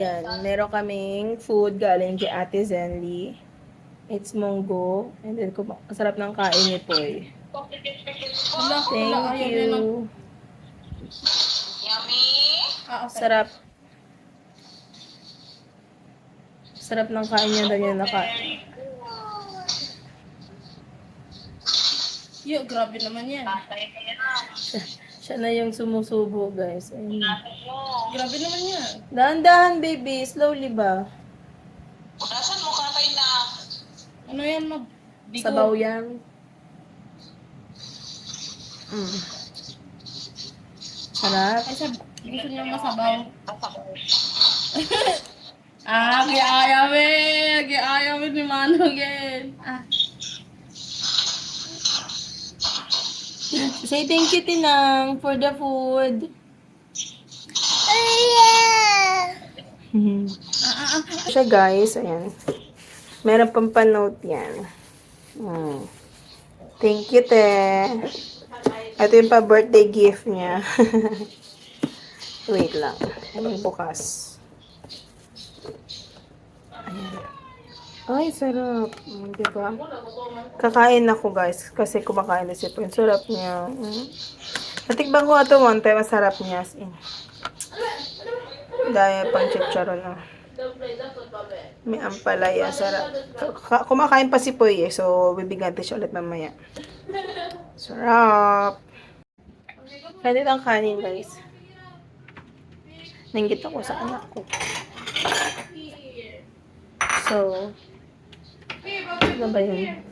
Yan, meron kaming food galing kay Ate Zenly. It's munggo. And then, sarap ng kain ni Poy. Thank you. Yummy. Sarap. Sarap ng kain niya. Dahil niya nakain. Yo, grabe naman yan. Siya na yung sumusubo, guys. Ayun. Grabe naman yan. Dahan-dahan, baby. Slowly ba? Unasan mo kakay na. Ano yan, ma? Di ko- Sabaw yan. Mm. Sarap. Ay, gusto niya masabaw. Giayawin ni Manong yan. Say thank you, Tinang, for the food. Siya, guys. Ayan. Meron pang panote yan. Thank you, te. Ito yung pa-birthday gift niya. Wait lang. Anong bukas? Ayan. Ay, sarap. Diba? Kakain ako, guys. Kasi kumakain na si Po. Sarap niya. Natikbang ko ito one time. Masarap niya. Dahil pang chicharon na. May ampalaya. Sarap. Kumakain pa si Poy eh. So, bibigyan natin siya ulit mamaya. Sarap. Ganito ang kanin, guys. Nanggit ako sa anak ko. So, ano ba yun?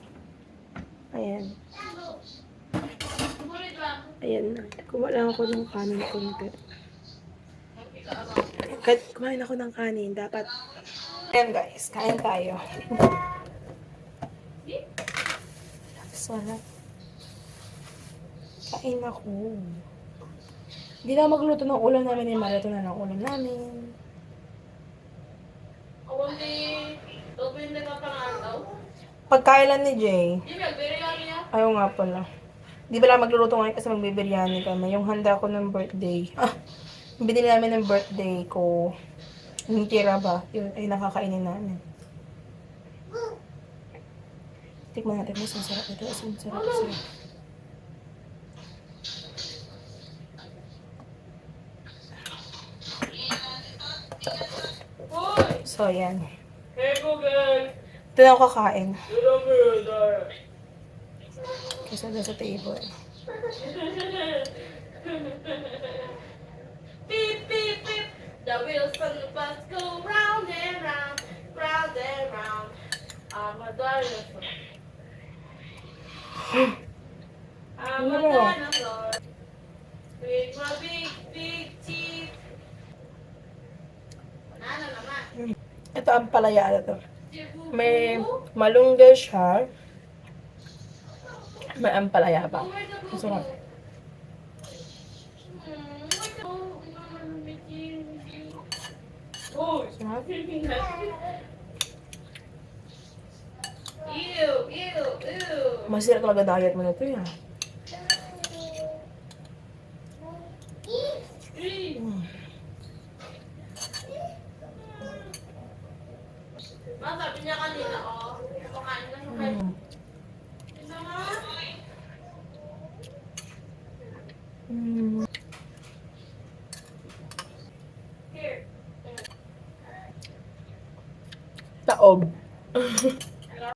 Ayan. Ayan na. Kuha lang ako ng kanin konti. Kumain ako ng kanin. Dapat. Ayan, guys. Kain tayo. Sarap. Kain ako. Hindi na magluto ng ulam namin ni Mara. Ito na ng ulam namin. Pagkailan ni Jay? Ayaw nga pala. Di ba lang magluluto ngayon kasi magbibiryani kami. Yung handa ko ng birthday. Binili namin ng birthday ko. Yung tira ba? Yun ay nakakainin namin. Tikman natin. Mas sarap ito. Sarap. So, yan. Hey, Google! Ito na ako kakain. Kasi doon sa table. Beep, beep, beep. The wheels on the bus go round and round, round and round. I'm a dinosaur. I'm a dinosaur. With my big, big teeth. Banana naman. Ito ang palaya na to. May malunggay siya. May ampalaya pa. Masarap. Sarap. Masira talaga diet mo na ito yan. Sabi niya kanina, kumakain na siya kayo. Taob.